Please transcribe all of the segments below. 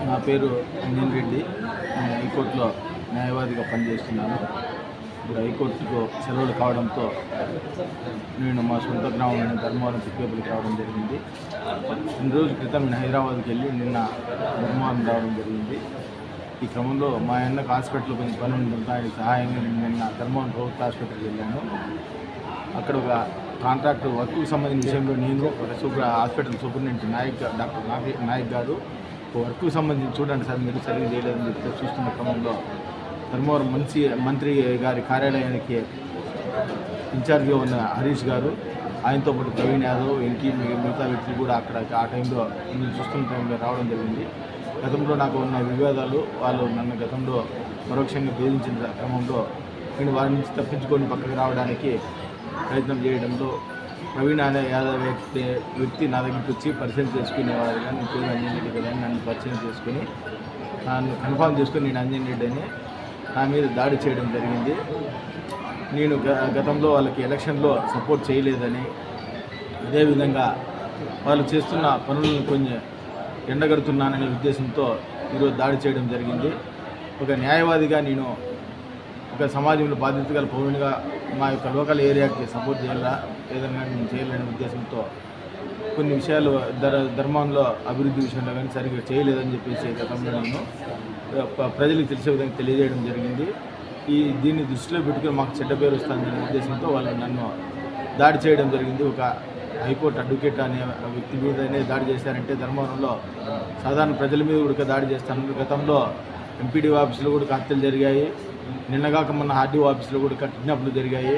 నా పేరు అంజన్ రెడ్డి. నేను హైకోర్టులో న్యాయవాదిగా పనిచేస్తున్నాను. ఇప్పుడు హైకోర్టుకు సెలవులు కావడంతో నేను మా సొంత గ్రామమైన ధర్మవరం పికేపల్లికి రావడం జరిగింది. 2 రోజుల క్రితం నేను హైదరాబాద్కి వెళ్ళి నిన్న ధర్మవరం రావడం జరిగింది. ఈ క్రమంలో మా అన్నకు హాస్పిటల్లో కొంచెం పని ఉండడంతో ఆయనకి సహాయంగా నేను నిన్న ధర్మవరం ప్రభుత్వ హాస్పిటల్కి వెళ్ళాను. అక్కడ ఒక కాంట్రాక్ట్ వర్క్కు సంబంధించిన విషయంలో నేను హాస్పిటల్ సూపరింటెండెంట్ డాక్టర్ నాయక్ గారు వర్క్కు సంబంధించి చూడండి సార్, మీరు సరిగ్గా చేయలేదని చెప్తే చూస్తున్న క్రమంలో ధర్మవరం మంత్రి గారి కార్యాలయానికి ఇన్ఛార్జ్గా ఉన్న హరీష్ గారు, ఆయనతో పాటు ప్రవీణ్ యాదవ్, మిగతా వ్యక్తులు కూడా అక్కడ ఆ టైంలో నేను చూస్తున్న టైంలో రావడం జరిగింది. గతంలో నాకు ఉన్న వివాదాలు వాళ్ళు నన్ను గతంలో పరోక్షంగా వేధించిన క్రమంలో నేను వారి నుంచి తప్పించుకొని పక్కకు రావడానికి ప్రయత్నం చేయడంలో ప్రవీణ్ అనే యాదవ్ వ్యక్తి నా దగ్గరికి వచ్చి పరిచయం చేసుకునేవారు. కానీ నేను పేరు అంజన్ రెడ్డి కదా అని నన్ను పరిచయం చేసుకుని నన్ను కన్ఫామ్ చేసుకుని నేను అంజన్ రెడ్డి అని నా మీద దాడి చేయడం జరిగింది. నేను గతంలో వాళ్ళకి ఎలక్షన్లో సపోర్ట్ చేయలేదని, అదేవిధంగా వాళ్ళు చేస్తున్న పనులను కొంచెం ఎండగడుతున్నాననే ఉద్దేశంతో ఈరోజు దాడి చేయడం జరిగింది. ఒక న్యాయవాదిగా నేను ఒక సమాజంలో బాధ్యత గల పౌరునిగా మా యొక్క లోకల్ ఏరియాకి సపోర్ట్ చేయాలా ఏదైనా నేను చేయాలనే ఉద్దేశంతో కొన్ని విషయాలు ధర్మంలో అభివృద్ధి విషయంలో కానీ సరిగ్గా చేయలేదని చెప్పేసి గతంలో నేను ప్రజలకు తెలిసే విధంగా తెలియజేయడం జరిగింది. దీన్ని దృష్టిలో పెట్టుకుని మాకు చెడ్డ పేరు వస్తుందనే ఉద్దేశంతో వాళ్ళు నన్ను దాడి చేయడం జరిగింది. ఒక హైకోర్టు అడ్వకేట్ అనే వ్యక్తి మీదనే దాడి చేశారంటే ధర్మవరంలో సాధారణ ప్రజల మీద కూడా దాడి చేస్తాను. గతంలో ఎంపీడీ ఆఫీసులో కూడా హత్యలు జరిగాయి. నిన్నగాక మొన్న ఆర్డీఓ ఆఫీసులో కూడా కిడ్నాప్లు జరిగాయి.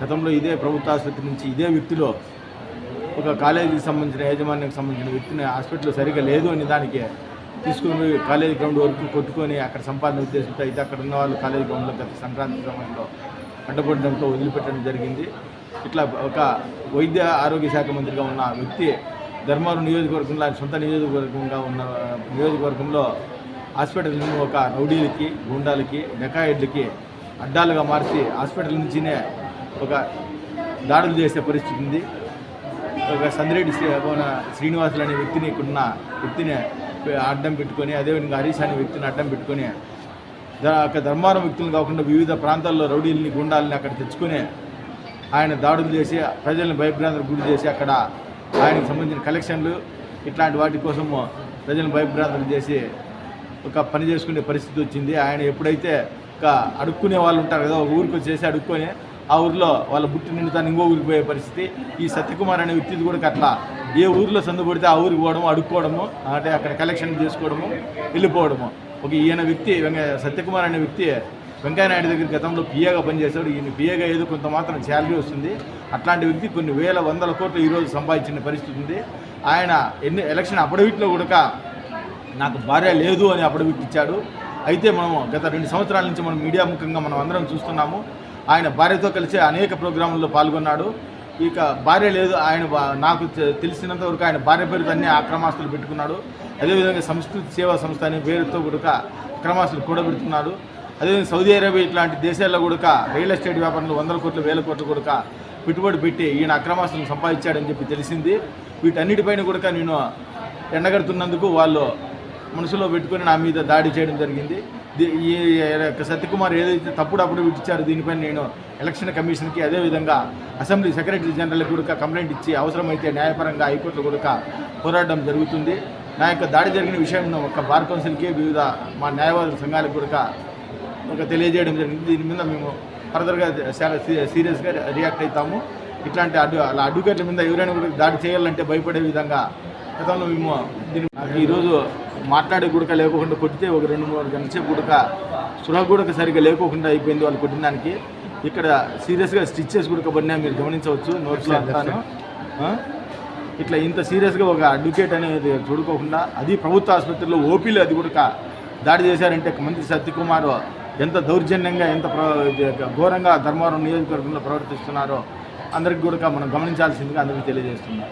గతంలో ఇదే ప్రభుత్వ ఆసుపత్రి నుంచి ఇదే వ్యక్తిలో ఒక కాలేజీకి సంబంధించిన యాజమాన్యానికి సంబంధించిన వ్యక్తిని హాస్పిటల్లో సరిగ్గా లేదు అని దానికి తీసుకుని కాలేజీ గ్రౌండ్ వరకు కొట్టుకొని అక్కడ సంపాదన ఉద్దేశంతో అయితే అక్కడ ఉన్న వాళ్ళు కాలేజీ గ్రౌండ్లో గత సంక్రాంతి సమయంలో అడ్డపడడంతో వదిలిపెట్టడం జరిగింది. ఇట్లా ఒక వైద్య ఆరోగ్య శాఖ మంత్రిగా ఉన్న వ్యక్తి ధర్మవరం నియోజకవర్గంలో ఆయన సొంత నియోజకవర్గంగా ఉన్న నియోజకవర్గంలో హాస్పిటల్ని ఒక రౌడీలకి, గుండాలకి, డకాయిడ్లకి అడ్డాలుగా మార్చి హాస్పిటల్ నుంచినే ఒక దాడులు చేసే పరిస్థితి ఉంది. ఒక సందిరెడ్డి శ్రీనివాసులు అనే వ్యక్తిని ఇక్కడున్న వ్యక్తిని అడ్డం పెట్టుకొని, అదేవిధంగా హరీష్ అనే వ్యక్తిని అడ్డం పెట్టుకొని అక్కడ ధర్మవరం వ్యక్తులు కాకుండా వివిధ ప్రాంతాల్లో రౌడీలని, గుండాలని అక్కడ తెచ్చుకొని ఆయన దాడులు చేసి ప్రజలను భయభ్రాంతులకు గురి చేసి అక్కడ ఆయనకు సంబంధించిన కలెక్షన్లు ఇట్లాంటి వాటి కోసము ప్రజలను భయభ్రాంతులు చేసి ఒక పని చేసుకునే పరిస్థితి వచ్చింది. ఆయన ఎప్పుడైతే ఒక అడుక్కునే వాళ్ళు ఉంటారు కదా, ఒక ఊరికి వచ్చేసి అడుక్కొని ఆ ఊరిలో వాళ్ళ బుట్టి నిండుతాను ఇంకో ఊరికి పోయే పరిస్థితి. ఈ సత్యకుమార్ అనే వ్యక్తి కూడా అట్లా ఏ ఊరిలో సందు పడితే ఆ ఊరికి పోవడము, అడుక్కోవడము, అంటే అక్కడ కలెక్షన్ చేసుకోవడము, వెళ్ళిపోవడము. ఒక ఈయన వ్యక్తి సత్యకుమార్ అనే వ్యక్తి వెంకయ్యనాయుడు దగ్గర గతంలో పిఏగా పనిచేశాడు. ఈయన పిఏగా ఏదో కొంత మాత్రం శాలరీ వస్తుంది. అట్లాంటి వ్యక్తి కొన్ని వేల వందల కోట్లు ఈరోజు సంపాదించిన పరిస్థితి ఉంది. ఆయన ఎలక్షన్ అఫిడవిట్లో కూడా నాకు భార్య లేదు అని అఫిడవిట్ ఇచ్చాడు. అయితే మనము గత 2 సంవత్సరాల నుంచి మనం మీడియా ముఖంగా మనం అందరం చూస్తున్నాము. ఆయన భార్యతో కలిసి అనేక ప్రోగ్రాంల్లో పాల్గొన్నాడు. ఇక భార్య లేదు, ఆయన నాకు తెలిసినంత వరకు ఆయన భార్య పేరుతో అన్ని అక్రమాస్తులు పెట్టుకున్నాడు. అదేవిధంగా సంస్కృతి సేవా సంస్థ అనే పేరుతో కూడా అక్రమాస్తులు కూడబెడుతున్నాడు. అదేవిధంగా సౌదీ అరేబియా ఇట్లాంటి దేశాల్లో కూడా రియల్ ఎస్టేట్ వ్యాపారంలో 100 కోట్లు 1000 కోట్లు కూడా పెట్టుబడి పెట్టి ఈయన అక్రమాస్తులను సంపాదించాడని చెప్పి తెలిసింది. వీటన్నిటిపైన కూడా నేను ఎండగడుతున్నందుకు వాళ్ళు మనసులో పెట్టుకొని నా మీద దాడి చేయడం జరిగింది. ఈ సత్యకుమార్ ఏదైతే తప్పుడు అఫిడవిట్ ఇచ్చారో దీనిపైన నేను ఎలక్షన్ కమిషన్కి, అదేవిధంగా అసెంబ్లీ సెక్రటరీ జనరల్కి కూడా కంప్లైంట్ ఇచ్చి అవసరమైతే న్యాయపరంగా హైకోర్టులో కూడా పోరాడడం జరుగుతుంది. నా యొక్క దాడి జరిగిన విషయం ఒక బార్ కౌన్సిల్కి, వివిధ మా న్యాయవాదుల సంఘాలకు కూడా ఒక తెలియజేయడం జరిగింది. దీని మీద మేము ఫర్దర్గా చాలా సీరియస్గా రియాక్ట్ అవుతాము. ఇట్లాంటి అడ్వకేట్ల మీద ఎవరైనా కూడా దాడి చేయాలంటే భయపడే విధంగా గతంలో మేము నాకు ఈరోజు మాట్లాడే గుడక లేకోకుండా కొట్టితే ఒక 2-3 గంటల సేపు గుడక సురహ గుడక సరిగ్గా లేకోకుండా అయిపోయింది వాళ్ళు కొట్టిన దానికి. ఇక్కడ సీరియస్గా స్టిచ్చెస్ గుడక పడినా మీరు గమనించవచ్చు నోట్స్లో అంతాను. ఇట్లా ఇంత సీరియస్గా ఒక అడ్వకేట్ అనేది చూడుకోకుండా, అది ప్రభుత్వ ఆసుపత్రిలో ఓపీలో అది కూడా దాడి చేశారంటే మంత్రి సత్యకుమార్ ఎంత దౌర్జన్యంగా, ఎంత ఘోరంగా ధర్మవరం నియోజకవర్గంలో ప్రవర్తిస్తున్నారో అందరికీ కూడా మనం గమనించాల్సిందిగా అందరికీ తెలియజేస్తున్నాం.